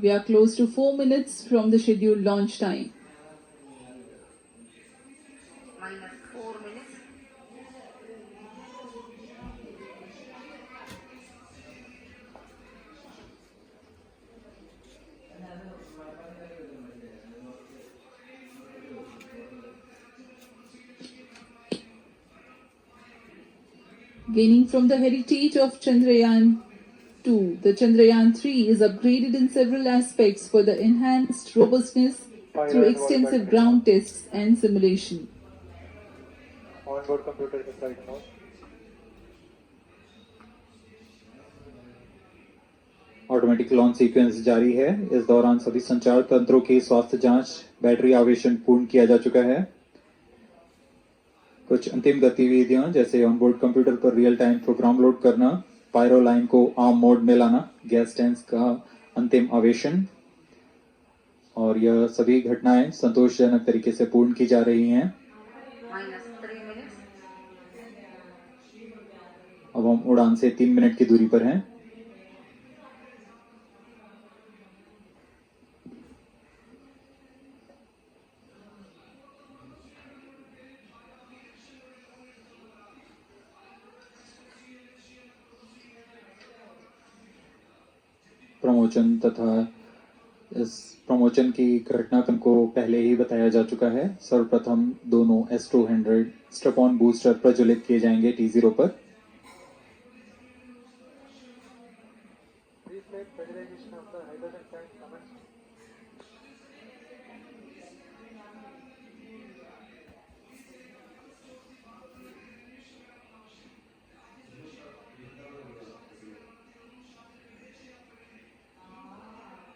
We are close to 4 minutes from the scheduled launch time. Minus 4 minutes. Gaining from the heritage of Chandrayaan 2, the Chandrayaan 3 is upgraded in several aspects for the enhanced robustness through extensive ground tests and simulation. Onboard computer के flight mode. Automatic launch sequence जारी है। इस दौरान सभी संचार तंत्रों की स्वास्थ्य जांच, बैटरी आवेशन पूर्ण किया जा चुका है। कुछ अंतिम गतिविधियां जैसे ऑनबोर्ड कंप्यूटर पर रियल टाइम प्रोग्राम लोड करना, पायरो लाइन को आर्म मोड में लाना, गैस टैंक का अंतिम आवेशन, और यह सभी घटनाएं संतोषजनक तरीके से पूर्ण की जा रही हैं। अब हम उड़ान से 3 मिनट की दूरी पर हैं। प्रमोशन तथा इस प्रमोशन की घटनाक्रम को पहले ही बताया जा चुका है। सर्वप्रथम दोनों S200 स्ट्रैप-ऑन बूस्टर प्रज्वलित किए जाएंगे T0 पर।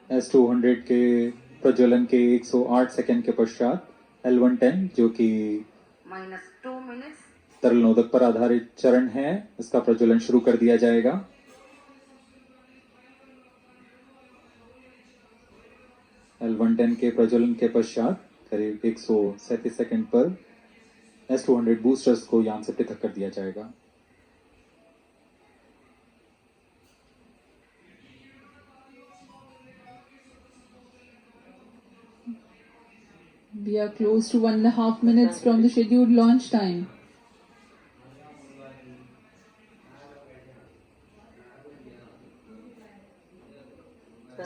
S200 के प्रज्वलन के 108 सेकंड के पश्चात L110 जो कि -2 मिनट्स तरल नोदक पर आधारित चरण है, इसका प्रज्वलन शुरू कर दिया जाएगा। L110 के प्रज्वलन के पश्चात करीब 137 सेकंड पर S200 बूस्टर्स को यान से पृथक कर दिया जाएगा। We are close to 1.5 minutes from the scheduled launch time.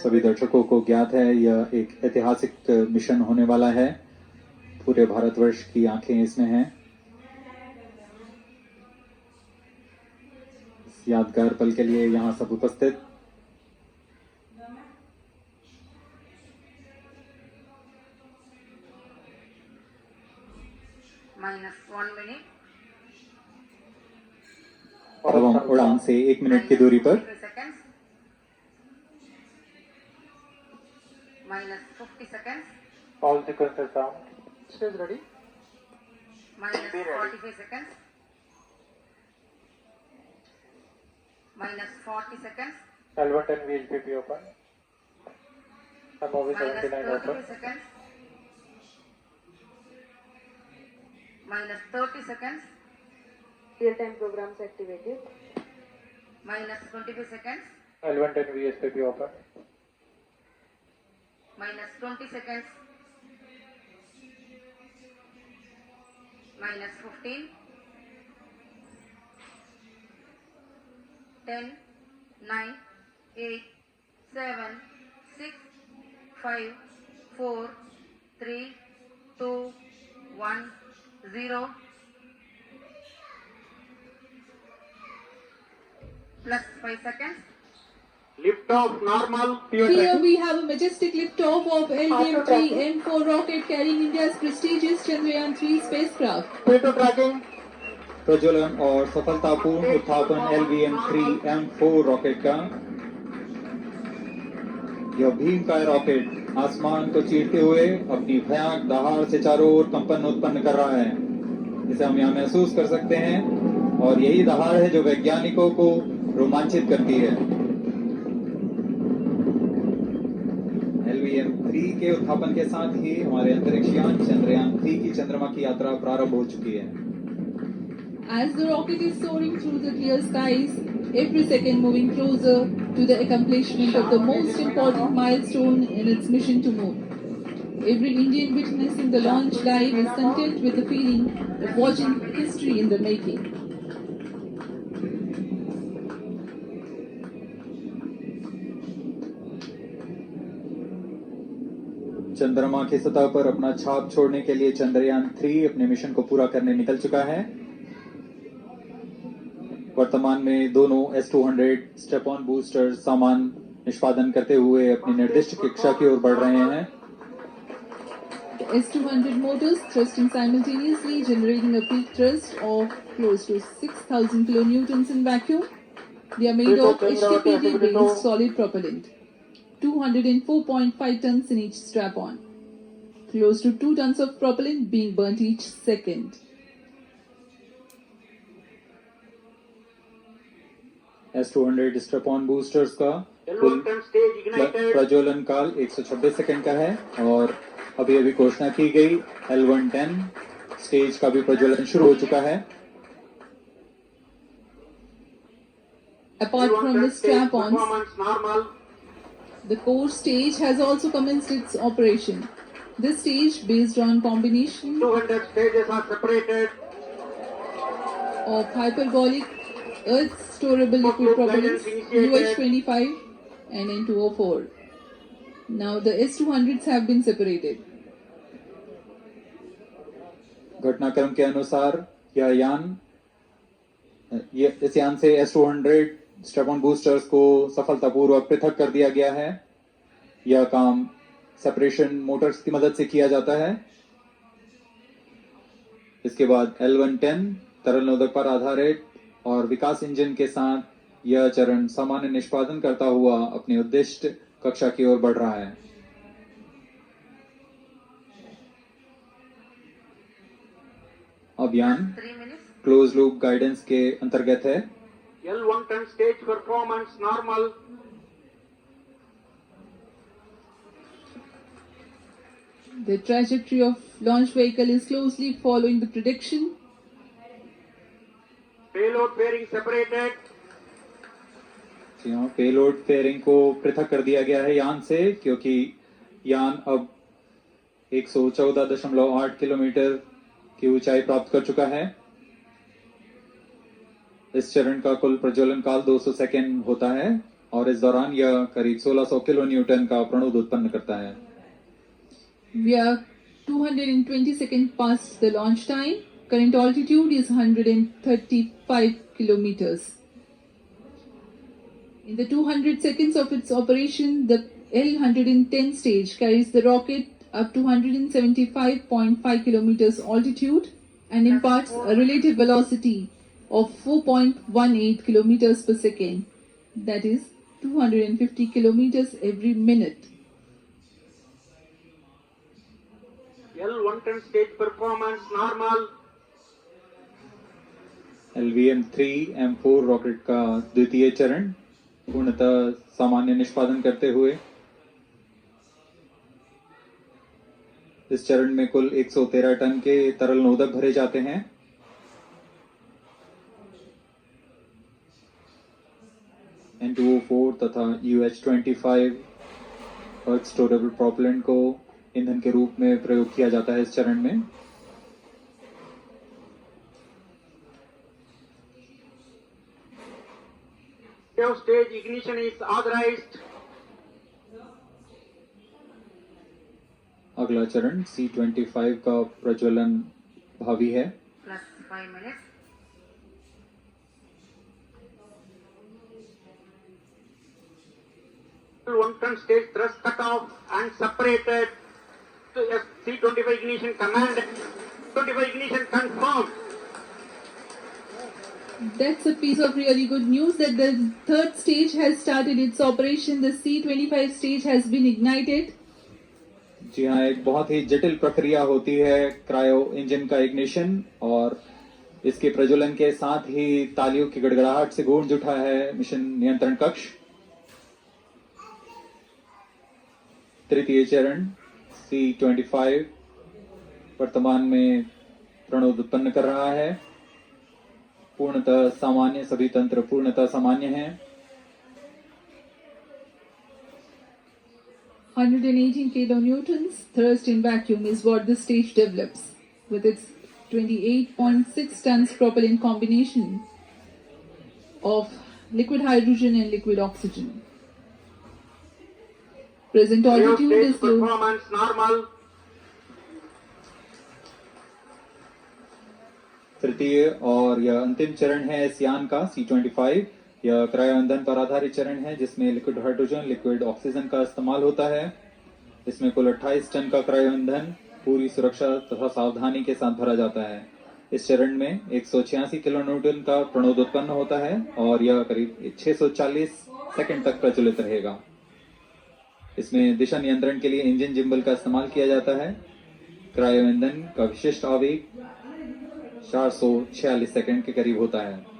सभी दर्शकों को ज्ञात है यह एक ऐतिहासिक मिशन होने वाला है। पूरे भारतवर्ष की आंखें इसमें हैं। इस यादगार पल के लिए यहां सब उपस्थित -1 मिनट। अब हम उड़ान से 1 मिनट की दूरी पर -50 seconds. All sequences down. Stage ready. -45 seconds. -40 seconds. L110 VLPP open. MOV 79 -33 open. seconds. -30 seconds. Real-time programs activated. -25 seconds. L110 VSPP open. -20 seconds. -15. 10, 9, 8, 7, 6, 5, 4, 3, 2, 1, 0. Plus 5 seconds. Lift off normal. Here we have a majestic liftoff of LVM-3 M4 rocket carrying India's prestigious Chandrayaan 3 spacecraft. Auto tracking. प्रज्वलन और सफलतापूर्ण उत्थापन LVM-3 M4 rocket का। यह भीमकाय rocket आसमान को चीरते हुए अपनी भयानक दहाड़ से चारों ओर कंपन उत्पन्न कर रहा है। इसे हम यहाँ महसूस कर सकते हैं और यही दहाड़ है जो वैज्ञानिकों को रोमांचित करती है। LVM-3 के उत्थापन के साथ ही हमारे अंतरिक्ष यान चंद्रयान 3 की चंद्रमा की यात्रा प्रारंभ हो चुकी है। As the rocket is soaring through the clear skies, every second moving closer, to the accomplishment of the most important milestone in its mission to moon. Every Indian witnessing the launch live is content with the feeling of watching history in the making. चंद्रमा की सतह पर अपना छाप छोड़ने के लिए चंद्रयान 3 अपने मिशन को पूरा करने निकल चुका है। वर्तमान में दोनों S-200 स्टेप ऑन बूस्टर सामान निष्पादन करते हुए अपनी निर्दिष्ट कक्षा की ओर बढ़ रहे हैं। The S-200 motors thrusting simultaneously, generating a peak thrust of close to 6,000 kilonewtons in vacuum. They are made of HTPV-based solid propellant, 204.5 tons in each strap-on. Close to 2 tons of propellant being burnt each second. S-200 step on boosters का कुल प्रज्वलन काल 126 second का है और अभी अभी घोषणा की गई L110 स्टेज का भी प्रज्वलन शुरू हो चुका है। Apart from the strap-ons, the core stage has also commenced its operation. This stage, based on combination 200 stages are separated. of hyperbolic Earth storable liquid propellants UH-25 and N2O4. Now the S-200s have been separated. घटनाक्रम के अनुसार इस यान से S-200 step on boosters को सफलतापूर्वक पृथक कर दिया गया है। यह काम सेपरेशन मोटर्स की मदद से किया जाता है। इसके बाद L110 तरल नोदक पर आधारित और विकास इंजन के साथ यह चरण सामान्य निष्पादन करता हुआ अपनी उद्दिष्ट कक्षा की ओर बढ़ रहा है। अभियान 3 minutes. क्लोज लूप गाइडेंस के अंतर्गत है। L110 stage performance normal. The trajectory of launch vehicle is closely following the prediction. Payload fairing separated. जी हाँ, पेलोड फेयरिंग को पृथक कर दिया गया है यान से, क्योंकि यान अब 114.8 किलोमीटर की ऊंचाई प्राप्त कर चुका है। इस चरण का कुल प्रज्वलन काल 200 सेकेंड होता है और इस दौरान यह करीब 1600 किलो न्यूटन का प्रणुद उत्पन्न करता है। We are 220 seconds past the launch time. Current altitude is 135 kilometers. In the 200 seconds of its operation, the L110 stage carries the rocket up to 175.5 kilometers altitude and imparts a relative velocity of 4.18 kilometers per second. That is 250 kilometers every minute. L110 stage performance normal. LVM-3M4 rocket का द्वितीय चरण पूर्णतः सामान्य निष्पादन करते हुए इस चरण में कुल 113 टन के तरल नोदक भरे जाते हैं। N2O4 तथा UH-25 अर्थ स्टोरेबल प्रोपेलेंट को ईंधन के रूप में प्रयोग किया जाता है इस चरण में। Stage ignition is authorized. अगला चरण C-25 का प्रज्वलन भावी है। Plus 5 minutes. L110 stage thrust cut off and separated. To C-25 ignition command. 25 ignition confirmed. That's a piece of really good news that the third stage has started its operation. The C-25 stage has been ignited. जी हाँ, एक बहुत ही जटिल प्रक्रिया होती है cryo engine का ignition और इसके प्रज्वलन के साथ ही तालियों की गड़गड़ाहट से गूंज उठा है मिशन नियंत्रण कक्ष। तृतीय चरण C-25 वर्तमान में प्रणोद उत्पन्न कर रहा है। पूर्णतः सामान्य, सभी तंत्र पूर्णतः सामान्य हैं। 118 kilonewtons thrust in vacuum is what this stage develops with its 28.6 tons propellant combination of liquid hydrogen and liquid oxygen. Present altitude Stage is low. performance normal. तृतीय और यह अंतिम चरण है इस यान का C-25। यह क्रायो ईंधन पर आधारित चरण है जिसमें लिक्विड हाइड्रोजन लिक्विड ऑक्सीजन का इस्तेमाल होता है। इसमें कुल 28 टन का क्रायो ईंधन पूरी सुरक्षा तथा सावधानी के साथ भरा जाता है। इस चरण में 186 किलोन्यूटन का प्रणोद उत्पन्न होता है और यह करीब 640 सेकंड तक प्रज्वलित रहेगा। इसमें दिशा नियंत्रण के लिए इंजन जिम्बल का इस्तेमाल किया जाता है। क्रायो ईंधन का विशिष्ट आवेग 446 सेकंड के करीब होता है।